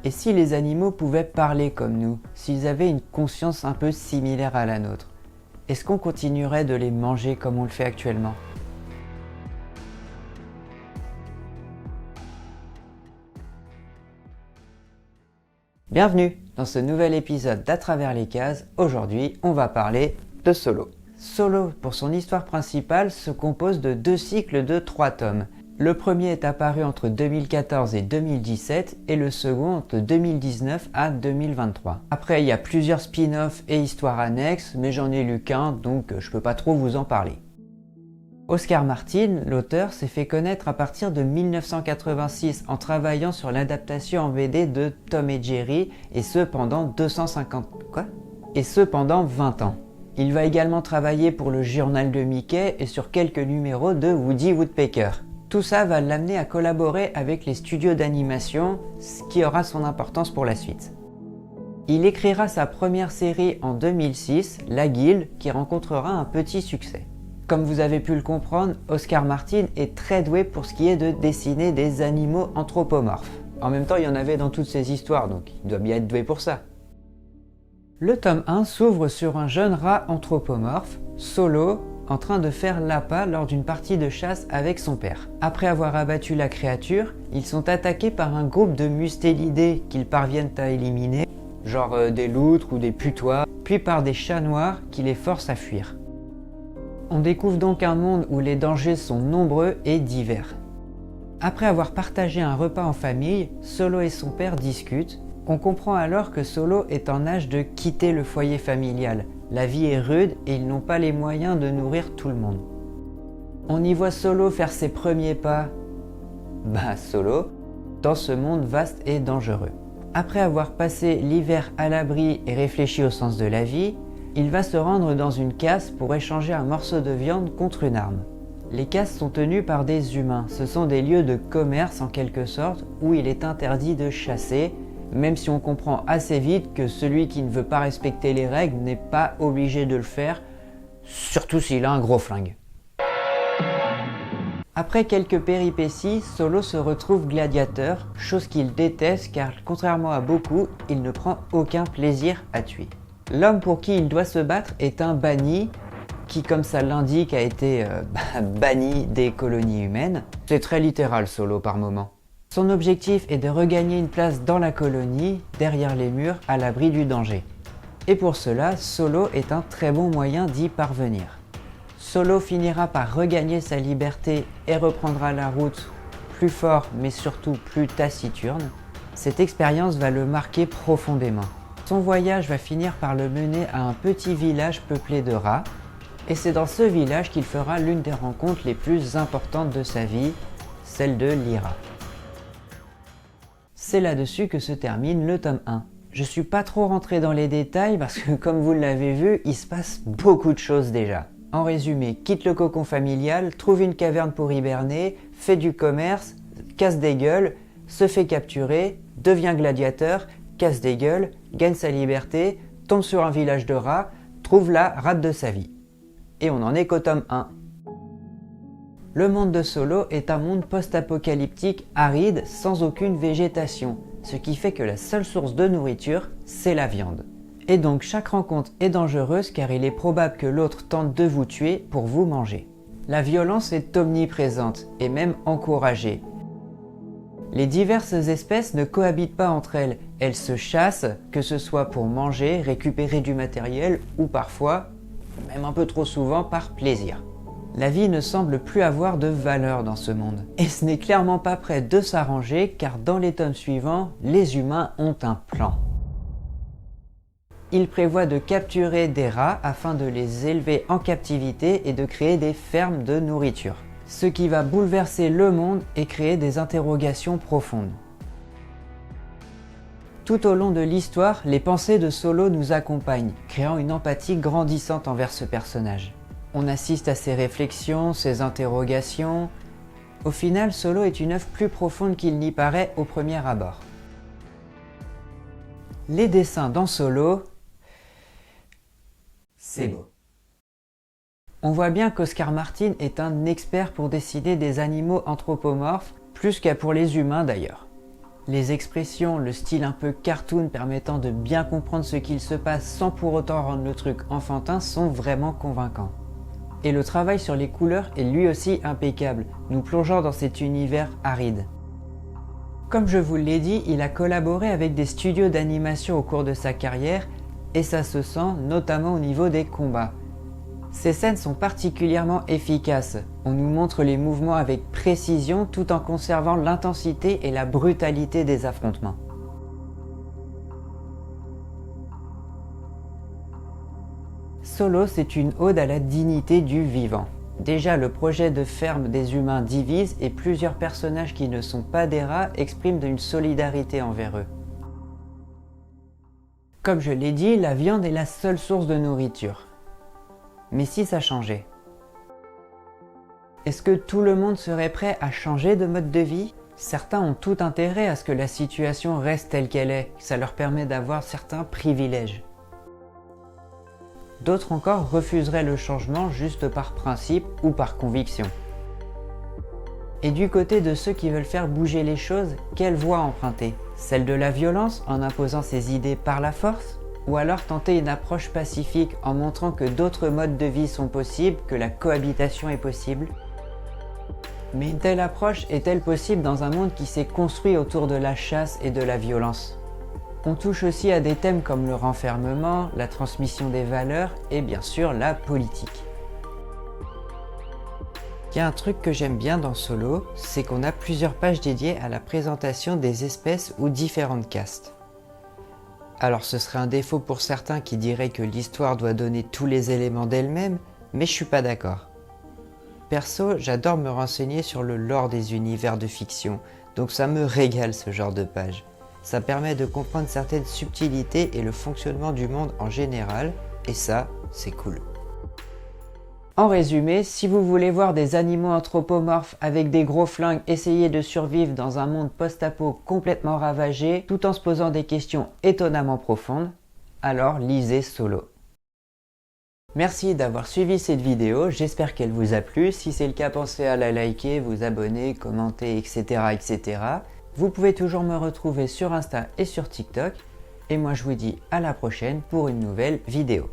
Et si les animaux pouvaient parler comme nous, s'ils avaient une conscience un peu similaire à la nôtre, est-ce qu'on continuerait de les manger comme on le fait actuellement? Bienvenue dans ce nouvel épisode d'À travers les cases. Aujourd'hui, on va parler de Solo. Solo, pour son histoire principale, se compose de 2 cycles de 3 tomes. Le premier est apparu entre 2014 et 2017 et le second entre 2019 à 2023. Après, il y a plusieurs spin-offs et histoires annexes, mais j'en ai lu qu'un, donc je peux pas trop vous en parler. Oscar Martin, l'auteur, s'est fait connaître à partir de 1986 en travaillant sur l'adaptation en BD de Tom et Jerry, et ce pendant 20 ans. Il va également travailler pour le journal de Mickey et sur quelques numéros de Woody Woodpecker. Tout ça va l'amener à collaborer avec les studios d'animation, ce qui aura son importance pour la suite. Il écrira sa première série en 2006, La Guilde, qui rencontrera un petit succès. Comme vous avez pu le comprendre, Oscar Martin est très doué pour ce qui est de dessiner des animaux anthropomorphes. En même temps, il y en avait dans toutes ces histoires, donc il doit bien être doué pour ça. Le tome 1 s'ouvre sur un jeune rat anthropomorphe, Solo, en train de faire l'appât lors d'une partie de chasse avec son père. Après avoir abattu la créature, ils sont attaqués par un groupe de mustélidés qu'ils parviennent à éliminer, genre des loutres ou des putois, puis par des chats noirs qui les forcent à fuir. On découvre donc un monde où les dangers sont nombreux et divers. Après avoir partagé un repas en famille, Solo et son père discutent. On comprend alors que Solo est en âge de quitter le foyer familial. La vie est rude et ils n'ont pas les moyens de nourrir tout le monde. On y voit Solo faire ses premiers pas, Solo, dans ce monde vaste et dangereux. Après avoir passé l'hiver à l'abri et réfléchi au sens de la vie, il va se rendre dans une casse pour échanger un morceau de viande contre une arme. Les casses sont tenues par des humains. Ce sont des lieux de commerce en quelque sorte où il est interdit de chasser, même si on comprend assez vite que celui qui ne veut pas respecter les règles n'est pas obligé de le faire, surtout s'il a un gros flingue. Après quelques péripéties, Solo se retrouve gladiateur, chose qu'il déteste car contrairement à beaucoup, il ne prend aucun plaisir à tuer. L'homme pour qui il doit se battre est un banni, qui comme ça l'indique a été banni des colonies humaines. C'est très littéral Solo par moment. Son objectif est de regagner une place dans la colonie, derrière les murs, à l'abri du danger. Et pour cela, Solo est un très bon moyen d'y parvenir. Solo finira par regagner sa liberté et reprendra la route plus fort mais surtout plus taciturne. Cette expérience va le marquer profondément. Son voyage va finir par le mener à un petit village peuplé de rats, et c'est dans ce village qu'il fera l'une des rencontres les plus importantes de sa vie, celle de Lyra. C'est là-dessus que se termine le tome 1. Je suis pas trop rentré dans les détails parce que comme vous l'avez vu, il se passe beaucoup de choses déjà. En résumé, quitte le cocon familial, trouve une caverne pour hiberner, fait du commerce, casse des gueules, se fait capturer, devient gladiateur, casse des gueules, gagne sa liberté, tombe sur un village de rats, trouve la rate de sa vie. Et on en est qu'au tome 1. Le monde de Solo est un monde post-apocalyptique aride sans aucune végétation, ce qui fait que la seule source de nourriture, c'est la viande. Et donc chaque rencontre est dangereuse car il est probable que l'autre tente de vous tuer pour vous manger. La violence est omniprésente et même encouragée. Les diverses espèces ne cohabitent pas entre elles, elles se chassent, que ce soit pour manger, récupérer du matériel ou parfois, même un peu trop souvent, par plaisir. La vie ne semble plus avoir de valeur dans ce monde. Et ce n'est clairement pas prêt de s'arranger car dans les tomes suivants, les humains ont un plan. Ils prévoient de capturer des rats afin de les élever en captivité et de créer des fermes de nourriture. Ce qui va bouleverser le monde et créer des interrogations profondes. Tout au long de l'histoire, les pensées de Solo nous accompagnent, créant une empathie grandissante envers ce personnage. On assiste à ses réflexions, ses interrogations. Au final, Solo est une œuvre plus profonde qu'il n'y paraît au premier abord. Les dessins dans Solo, c'est beau. On voit bien qu'Oscar Martin est un expert pour dessiner des animaux anthropomorphes, plus qu'à pour les humains d'ailleurs. Les expressions, le style un peu cartoon permettant de bien comprendre ce qu'il se passe sans pour autant rendre le truc enfantin sont vraiment convaincants. Et le travail sur les couleurs est lui aussi impeccable, nous plongeant dans cet univers aride. Comme je vous l'ai dit, il a collaboré avec des studios d'animation au cours de sa carrière et ça se sent notamment au niveau des combats. Ces scènes sont particulièrement efficaces, on nous montre les mouvements avec précision tout en conservant l'intensité et la brutalité des affrontements. Solo, c'est une ode à la dignité du vivant. Déjà, le projet de ferme des humains divise et plusieurs personnages qui ne sont pas des rats expriment une solidarité envers eux. Comme je l'ai dit, la viande est la seule source de nourriture. Mais si ça changeait? Est-ce que tout le monde serait prêt à changer de mode de vie? Certains ont tout intérêt à ce que la situation reste telle qu'elle est, ça leur permet d'avoir certains privilèges. D'autres encore refuseraient le changement juste par principe ou par conviction. Et du côté de ceux qui veulent faire bouger les choses, quelle voie emprunter? Celle de la violence en imposant ses idées par la force? Ou alors tenter une approche pacifique en montrant que d'autres modes de vie sont possibles, que la cohabitation est possible? Mais une telle approche est-elle possible dans un monde qui s'est construit autour de la chasse et de la violence? On touche aussi à des thèmes comme le renfermement, la transmission des valeurs et bien sûr la politique. Il y a un truc que j'aime bien dans Solo, c'est qu'on a plusieurs pages dédiées à la présentation des espèces ou différentes castes. Alors ce serait un défaut pour certains qui diraient que l'histoire doit donner tous les éléments d'elle-même, mais je suis pas d'accord. Perso, j'adore me renseigner sur le lore des univers de fiction, donc ça me régale ce genre de page. Ça permet de comprendre certaines subtilités et le fonctionnement du monde en général, et ça, c'est cool. En résumé, si vous voulez voir des animaux anthropomorphes avec des gros flingues essayer de survivre dans un monde post-apo complètement ravagé, tout en se posant des questions étonnamment profondes, alors lisez Solo. Merci d'avoir suivi cette vidéo, j'espère qu'elle vous a plu. Si c'est le cas, pensez à la liker, vous abonner, commenter, etc. etc. Vous pouvez toujours me retrouver sur Insta et sur TikTok. Et moi je vous dis à la prochaine pour une nouvelle vidéo.